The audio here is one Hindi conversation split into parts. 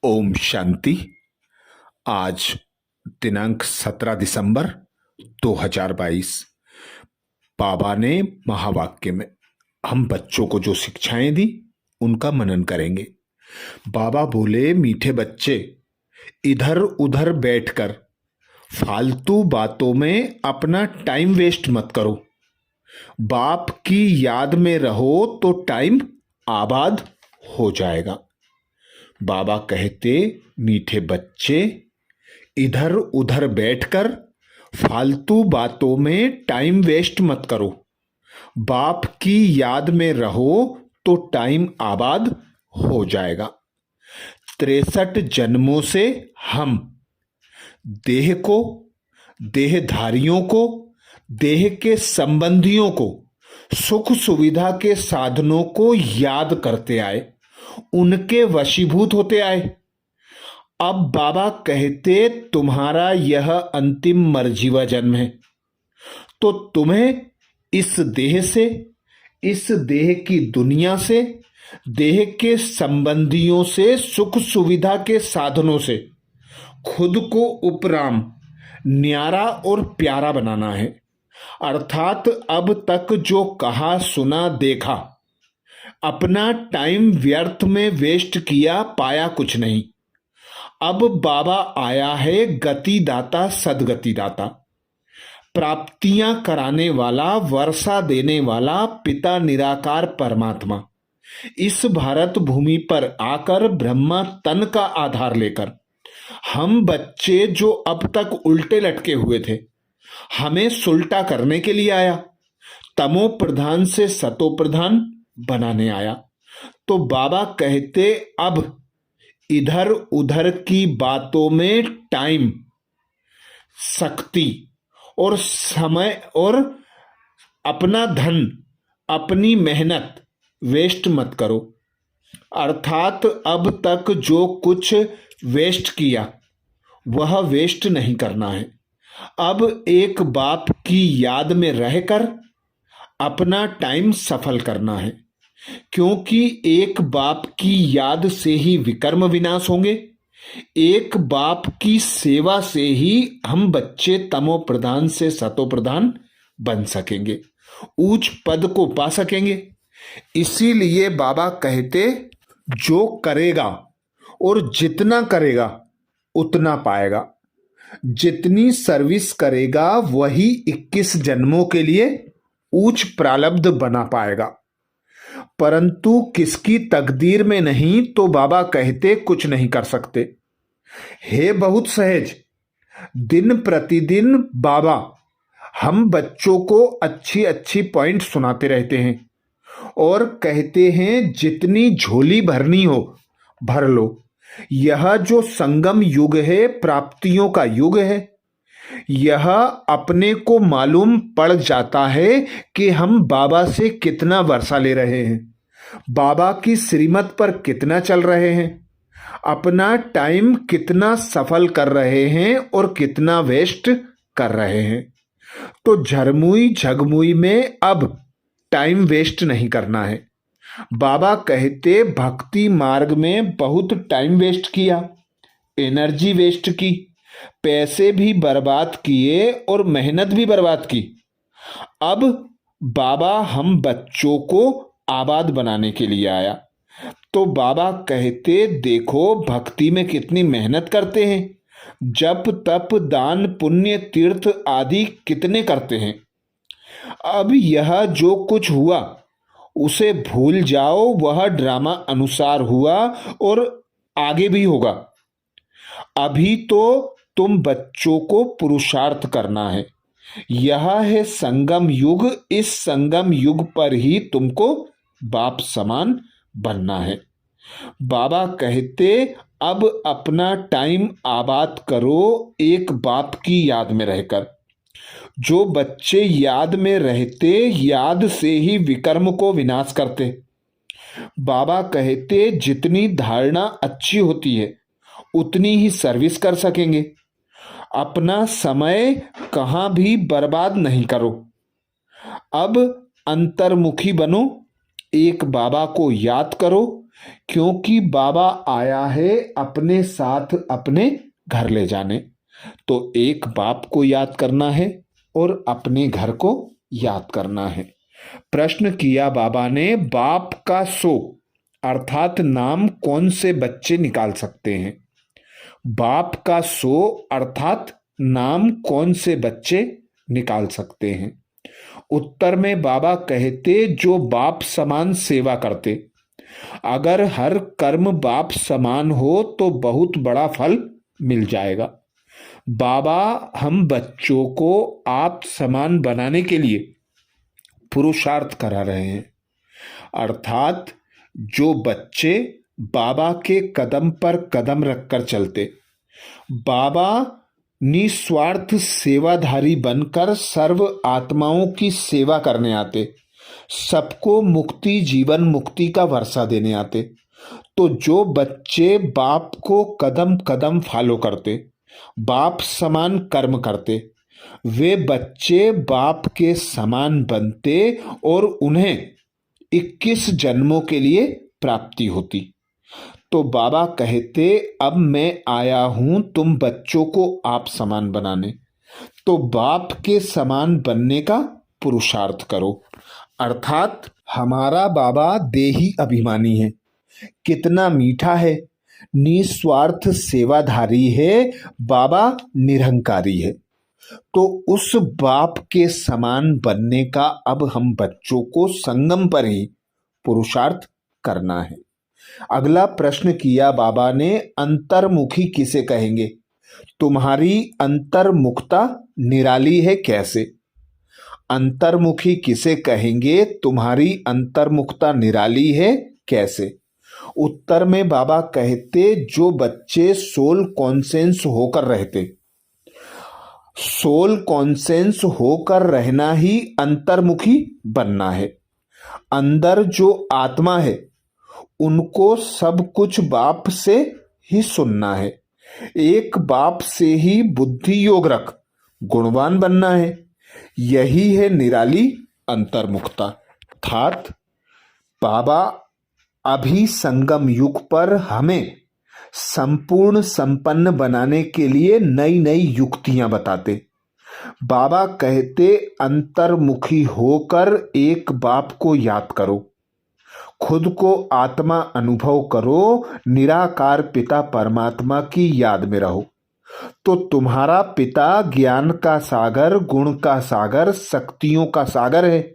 ओम शांति। आज दिनांक 17 दिसंबर 2022। बाबा ने महावाक्य में हम बच्चों को जो शिक्षाएं दी उनका मनन करेंगे। बाबा बोले, मीठे बच्चे, इधर उधर बैठकर फालतू बातों में अपना टाइम वेस्ट मत करो। बाप की याद में रहो तो टाइम आबाद हो जाएगा। बाबा कहते, मीठे बच्चे, इधर उधर बैठकर फालतू बातों में टाइम वेस्ट मत करो। बाप की याद में रहो तो टाइम आबाद हो जाएगा। 63 जन्मों से हम देह को, देहधारियों को, देह के संबंधियों को, सुख सुविधा के साधनों को याद करते आए, उनके वशीभूत होते आए। अब बाबा कहते, तुम्हारा यह अंतिम मरजीवा जन्म है, तो तुम्हें इस देह से, इस देह की दुनिया से, देह के संबंधियों से, सुख सुविधा के साधनों से खुद को उपराम, न्यारा और प्यारा बनाना है। अर्थात अब तक जो कहा सुना देखा, अपना टाइम व्यर्थ में वेस्ट किया, पाया कुछ नहीं। अब बाबा आया है गति दाता, सदगति दाता, प्राप्तियां कराने वाला, वर्षा देने वाला पिता निराकार परमात्मा। इस भारत भूमि पर आकर ब्रह्मा तन का आधार लेकर हम बच्चे जो अब तक उल्टे लटके हुए थे, हमें सुलटा करने के लिए आया। तमो प्रधान से सतो प्रधान बनाने आया। तो बाबा कहते, अब इधर उधर की बातों में टाइम, शक्ति और समय और अपना धन, अपनी मेहनत वेस्ट मत करो। अर्थात अब तक जो कुछ वेस्ट किया वह वेस्ट नहीं करना है। अब एक बाप की याद में रहकर अपना टाइम सफल करना है, क्योंकि एक बाप की याद से ही विकर्म विनाश होंगे। एक बाप की सेवा से ही हम बच्चे तमो प्रधान से सतो प्रधान बन सकेंगे, ऊंच पद को पा सकेंगे। इसीलिए बाबा कहते, जो करेगा और जितना करेगा उतना पाएगा। जितनी सर्विस करेगा वही 21 जन्मों के लिए उच्च प्रारब्ध बना पाएगा। परंतु किसकी तकदीर में नहीं, तो बाबा कहते कुछ नहीं कर सकते। हे बहुत सहज, दिन प्रतिदिन बाबा हम बच्चों को अच्छी अच्छी पॉइंट सुनाते रहते हैं और कहते हैं, जितनी झोली भरनी हो भर लो। यह जो संगम युग है, प्राप्तियों का युग है। यह अपने को मालूम पड़ जाता है कि हम बाबा से कितना वर्षा ले रहे हैं, बाबा की श्रीमत पर कितना चल रहे हैं, अपना टाइम कितना सफल कर रहे हैं और कितना वेस्ट कर रहे हैं। तो झरमुई झगमुई में अब टाइम वेस्ट नहीं करना है। बाबा कहते, भक्ति मार्ग में बहुत टाइम वेस्ट किया, एनर्जी वेस्ट की, पैसे भी बर्बाद किए और मेहनत भी बर्बाद की। अब बाबा हम बच्चों को आबाद बनाने के लिए आया। तो बाबा कहते, देखो भक्ति में कितनी मेहनत करते हैं, जप तप दान पुण्य तीर्थ आदि कितने करते हैं। अब यह जो कुछ हुआ उसे भूल जाओ, वह ड्रामा अनुसार हुआ और आगे भी होगा। अभी तो तुम बच्चों को पुरुषार्थ करना है। यह है संगम युग। इस संगम युग पर ही तुमको बाप समान बनना है। बाबा कहते, अब अपना टाइम आबाद करो एक बाप की याद में रहकर। जो बच्चे याद में रहते, याद से ही विकर्म को विनाश करते। बाबा कहते, जितनी धारणा अच्छी होती है उतनी ही सर्विस कर सकेंगे। अपना समय कहाँ भी बर्बाद नहीं करो। अब अंतर्मुखी बनो, एक बाबा को याद करो, क्योंकि बाबा आया है अपने साथ अपने घर ले जाने। तो एक बाप को याद करना है और अपने घर को याद करना है। प्रश्न किया बाबा ने, बाप का सो अर्थात नाम कौन से बच्चे निकाल सकते हैं? बाप का सो अर्थात नाम कौन से बच्चे निकाल सकते हैं? उत्तर में बाबा कहते, जो बाप समान सेवा करते। अगर हर कर्म बाप समान हो तो बहुत बड़ा फल मिल जाएगा। बाबा हम बच्चों को आप समान बनाने के लिए पुरुषार्थ करा रहे हैं। अर्थात जो बच्चे बाबा के कदम पर कदम रखकर चलते, बाबा निस्वार्थ सेवाधारी बनकर सर्व आत्माओं की सेवा करने आते, सबको मुक्ति जीवन मुक्ति का वर्षा देने आते। तो जो बच्चे बाप को कदम कदम फॉलो करते, बाप समान कर्म करते, वे बच्चे बाप के समान बनते और उन्हें 21 जन्मों के लिए प्राप्ति होती। तो बाबा कहते, अब मैं आया हूं तुम बच्चों को आप समान बनाने। तो बाप के समान बनने का पुरुषार्थ करो। अर्थात हमारा बाबा देही अभिमानी है, कितना मीठा है, निस्वार्थ सेवाधारी है, बाबा निरहंकारी है। तो उस बाप के समान बनने का अब हम बच्चों को संगम पर ही पुरुषार्थ करना है। अगला प्रश्न किया बाबा ने, अंतर्मुखी किसे कहेंगे? तुम्हारी अंतर्मुखता निराली है कैसे? अंतर्मुखी किसे कहेंगे? तुम्हारी अंतर्मुखता निराली है कैसे? उत्तर में बाबा कहते, जो बच्चे सोल कॉन्सेंस होकर रहते। सोल कॉन्सेंस होकर रहना ही अंतर्मुखी बनना है। अंदर जो आत्मा है उनको सब कुछ बाप से ही सुनना है। एक बाप से ही बुद्धि योग रख गुणवान बनना है। यही है निराली अंतर्मुखता। अर्थात बाबा अभी संगम युग पर हमें संपूर्ण संपन्न बनाने के लिए नई नई युक्तियां बताते। बाबा कहते, अंतर्मुखी होकर एक बाप को याद करो, खुद को आत्मा अनुभव करो, निराकार पिता परमात्मा की याद में रहो। तो तुम्हारा पिता ज्ञान का सागर, गुण का सागर, शक्तियों का सागर है।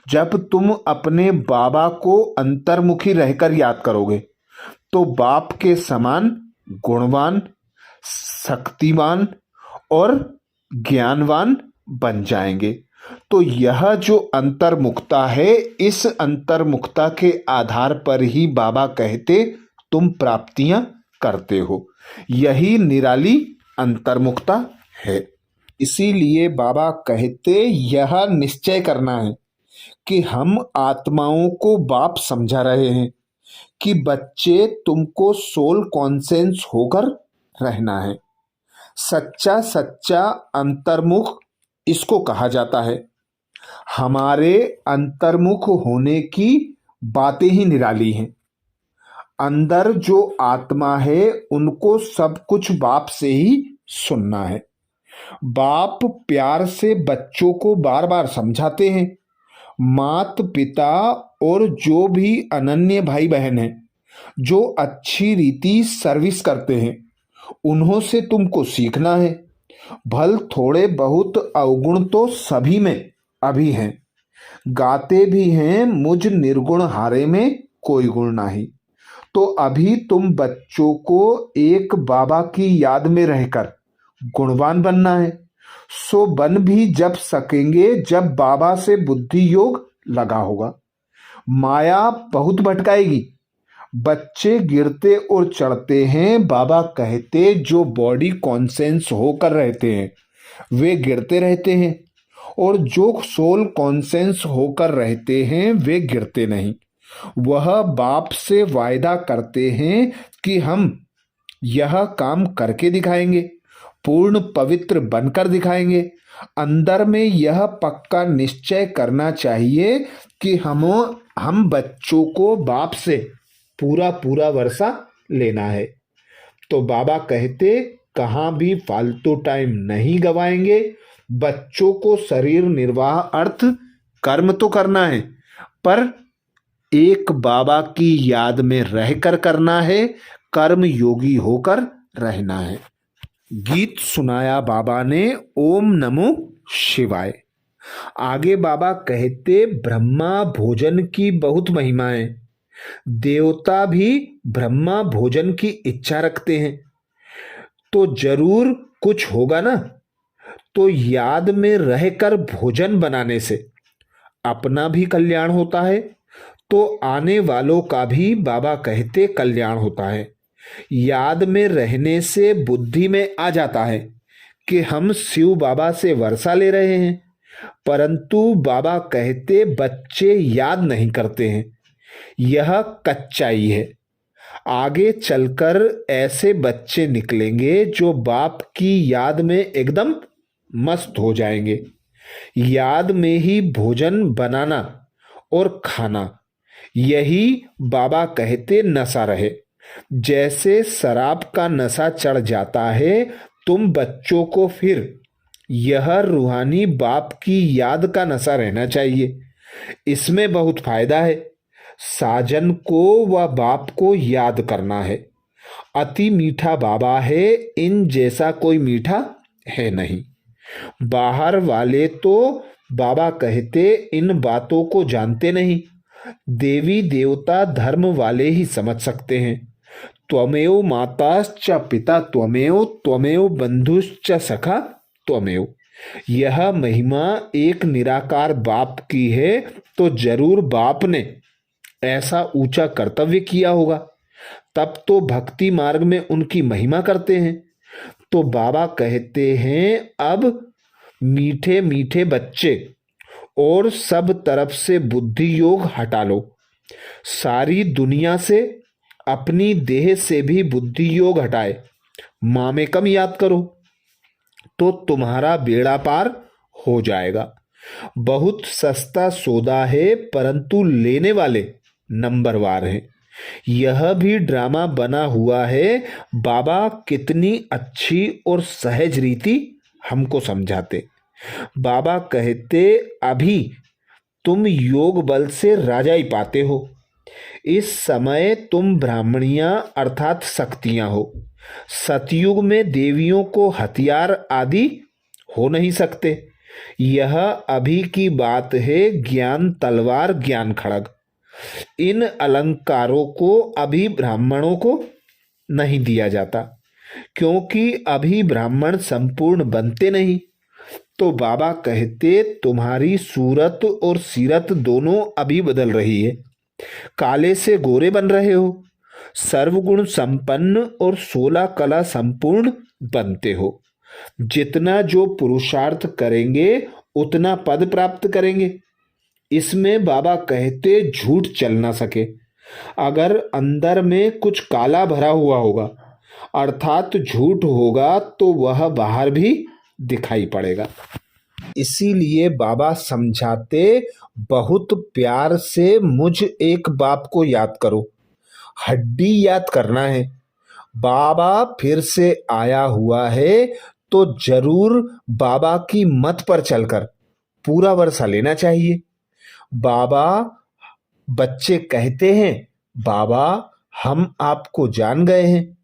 जब तुम अपने बाबा को अंतर्मुखी रहकर याद करोगे तो बाप के समान गुणवान, शक्तिवान और ज्ञानवान बन जाएंगे। तो यह जो अंतर्मुखता है, इस अंतर्मुखता के आधार पर ही बाबा कहते तुम प्राप्तियां करते हो। यही निराली अंतर्मुखता है। इसीलिए बाबा कहते, यह निश्चय करना है कि हम आत्माओं को बाप समझा रहे हैं कि बच्चे तुमको सोल कॉन्सेंस होकर रहना है। सच्चा सच्चा अंतर्मुख इसको कहा जाता है। हमारे अंतर्मुख होने की बातें ही निराली हैं। अंदर जो आत्मा है उनको सब कुछ बाप से ही सुनना है। बाप प्यार से बच्चों को बार बार समझाते हैं। माता पिता और जो भी अनन्य भाई बहन हैं, जो अच्छी रीति सर्विस करते हैं, उन्हों से तुमको सीखना है। भल थोड़े बहुत अवगुण तो सभी में अभी हैं, गाते भी हैं मुझ निर्गुण हारे में कोई गुण नहीं। तो अभी तुम बच्चों को एक बाबा की याद में रहकर गुणवान बनना है। सो बन भी जब सकेंगे जब बाबा से बुद्धि योग लगा होगा। माया बहुत भटकाएगी। बच्चे गिरते और चढ़ते हैं। बाबा कहते, जो बॉडी कॉन्सेंस होकर रहते हैं वे गिरते रहते हैं और जो सोल कॉन्सेंस होकर रहते हैं वे गिरते नहीं। वह बाप से वायदा करते हैं कि हम यह काम करके दिखाएंगे, पूर्ण पवित्र बनकर दिखाएंगे। अंदर में यह पक्का निश्चय करना चाहिए कि हम बच्चों को बाप से पूरा पूरा वर्षा लेना है। तो बाबा कहते कहाँ भी फालतू टाइम नहीं गवाएंगे। बच्चों को शरीर निर्वाह अर्थ कर्म तो करना है, पर एक बाबा की याद में रहकर करना है, कर्म योगी होकर रहना है। गीत सुनाया बाबा ने ओम नमो शिवाय। आगे बाबा कहते ब्रह्मा भोजन की बहुत महिमा है। देवता भी ब्रह्मा भोजन की इच्छा रखते हैं, तो जरूर कुछ होगा ना। तो याद में रहकर भोजन बनाने से अपना भी कल्याण होता है, तो आने वालों का भी बाबा कहते कल्याण होता है। याद में रहने से बुद्धि में आ जाता है कि हम शिव बाबा से वर्षा ले रहे हैं, परंतु बाबा कहते बच्चे याद नहीं करते हैं। यह कच्चाई है। आगे चलकर ऐसे बच्चे निकलेंगे जो बाप की याद में एकदम मस्त हो जाएंगे। याद में ही भोजन बनाना और खाना, यही बाबा कहते नशा रहे। जैसे शराब का नशा चढ़ जाता है, तुम बच्चों को फिर यह रूहानी बाप की याद का नशा रहना चाहिए। इसमें बहुत फायदा है। साजन को व बाप को याद करना है। अति मीठा बाबा है, इन जैसा कोई मीठा है नहीं। बाहर वाले तो बाबा कहते इन बातों को जानते नहीं। देवी देवता धर्म वाले ही समझ सकते हैं। त्वमेव माताश्च पिता त्वमेव त्वमेव बंधुश्च सखा त्वमेव। यह महिमा एक निराकार बाप की है, तो जरूर बाप ने ऐसा ऊंचा कर्तव्य किया होगा, तब तो भक्ति मार्ग में उनकी महिमा करते हैं। तो बाबा कहते हैं अब मीठे मीठे बच्चे और सब तरफ से बुद्धि योग हटा लो। सारी दुनिया से, अपनी देह से भी बुद्धि योग हटाए माँ में कम याद करो, तो तुम्हारा बेड़ा पार हो जाएगा। बहुत सस्ता सौदा है, परंतु लेने वाले नंबरवार हैं। यह भी ड्रामा बना हुआ है। बाबा कितनी अच्छी और सहज रीति हमको समझाते। बाबा कहते अभी तुम योग बल से राजा ही पाते हो। इस समय तुम ब्राह्मणियां अर्थात शक्तियां हो। सतयुग में देवियों को हथियार आदि हो नहीं सकते। यह अभी की बात है। ज्ञान तलवार, ज्ञान खड़ग, इन अलंकारों को अभी ब्राह्मणों को नहीं दिया जाता, क्योंकि अभी ब्राह्मण संपूर्ण बनते नहीं। तो बाबा कहते तुम्हारी सूरत और सीरत दोनों अभी बदल रही है। काले से गोरे बन रहे हो, सर्वगुण संपन्न और 16 कला संपूर्ण बनते हो। जितना जो पुरुषार्थ करेंगे उतना पद प्राप्त करेंगे। इसमें बाबा कहते झूठ चल ना सके। अगर अंदर में कुछ काला भरा हुआ होगा अर्थात झूठ होगा, तो वह बाहर भी दिखाई पड़ेगा। इसीलिए बाबा समझाते बहुत प्यार से मुझ एक बाप को याद करो। हड्डी याद करना है। बाबा फिर से आया हुआ है, तो जरूर बाबा की मत पर चलकर पूरा वर्षा लेना चाहिए। बाबा बच्चे कहते हैं बाबा हम आपको जान गए हैं।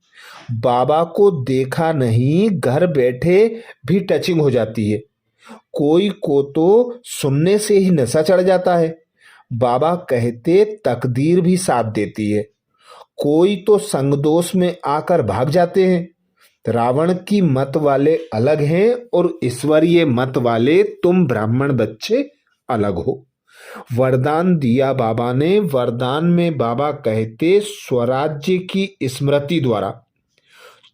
बाबा को देखा नहीं, घर बैठे भी टचिंग हो जाती है। कोई को तो सुनने से ही नशा चढ़ जाता है। बाबा कहते तकदीर भी साथ देती है। कोई तो संगदोष में आकर भाग जाते हैं। रावण की मत वाले अलग हैं और ईश्वरीय मत वाले तुम ब्राह्मण बच्चे अलग हो। वरदान दिया बाबा ने। वरदान में बाबा कहते स्वराज्य की स्मृति द्वारा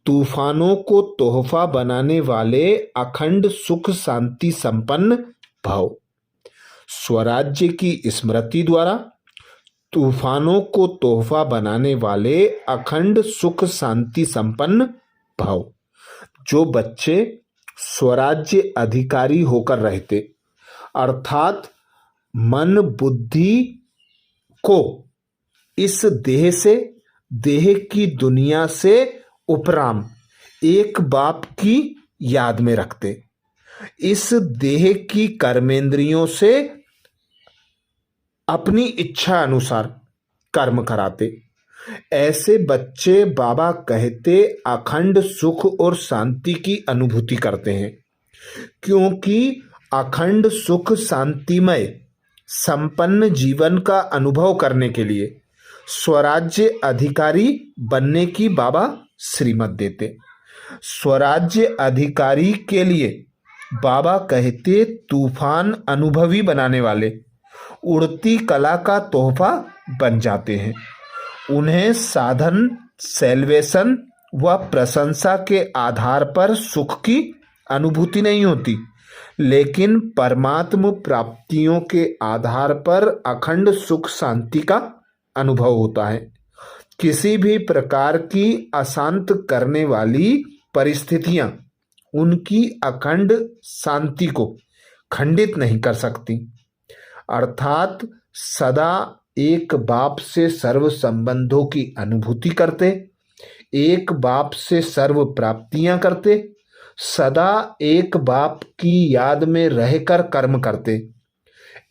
तूफानों को तोहफा बनाने वाले अखंड सुख शांति संपन्न भव। स्वराज्य की स्मृति द्वारा तूफानों को तोहफा बनाने वाले अखंड सुख शांति संपन्न भव। जो बच्चे स्वराज्य अधिकारी होकर रहते, अर्थात मन बुद्धि को इस देह से देह की दुनिया से उपराम एक बाप की याद में रखते, इस देह की कर्मेंद्रियों से अपनी इच्छा अनुसार कर्म कराते। ऐसे बच्चे बाबा कहते अखंड सुख और शांति की अनुभूति करते हैं, क्योंकि अखंड सुख शांतिमय संपन्न जीवन का अनुभव करने के लिए स्वराज्य अधिकारी बनने की बाबा श्रीमत देते। स्वराज्य अधिकारी के लिए बाबा कहते तूफान अनुभवी बनाने वाले उड़ती कला का तोहफा बन जाते हैं। उन्हें साधन, सेल्वेशन व प्रशंसा के आधार पर सुख की अनुभूति नहीं होती, लेकिन परमात्म प्राप्तियों के आधार पर अखंड सुख शांति का अनुभव होता है। किसी भी प्रकार की अशांत करने वाली परिस्थितियां उनकी अखंड शांति को खंडित नहीं कर सकती। अर्थात सदा एक बाप से सर्व संबंधों की अनुभूति करते, एक बाप से सर्व प्राप्तियां करते, सदा एक बाप की याद में रहकर कर्म करते।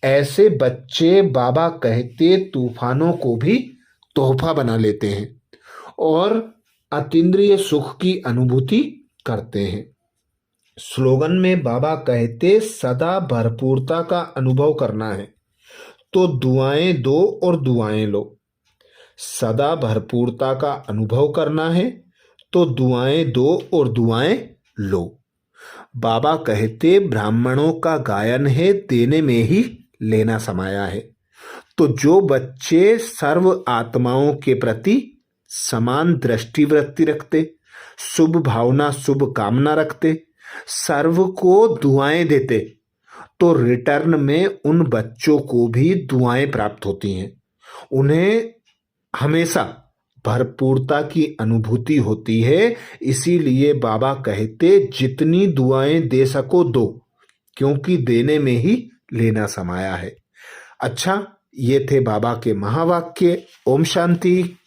ऐसे बच्चे बाबा कहते तूफानों को भी तोहफा बना लेते हैं और अतीन्द्रिय सुख की अनुभूति करते हैं। स्लोगन में बाबा कहते सदा भरपूरता का अनुभव करना है तो दुआएं दो और दुआएं लो। सदा भरपूरता का अनुभव करना है तो दुआएं दो और दुआएं लो। बाबा कहते ब्राह्मणों का गायन है देने में ही लेना समाया है। तो जो बच्चे सर्व आत्माओं के प्रति समान दृष्टिवृत्ति रखते, शुभ भावना शुभ कामना रखते, सर्व को दुआएं देते, तो रिटर्न में उन बच्चों को भी दुआएं प्राप्त होती हैं। उन्हें हमेशा भरपूरता की अनुभूति होती है। इसीलिए बाबा कहते जितनी दुआएं दे सको दो, क्योंकि देने में ही लेना समाया है। अच्छा, ये थे बाबा के महावाक्य। ओम शांति।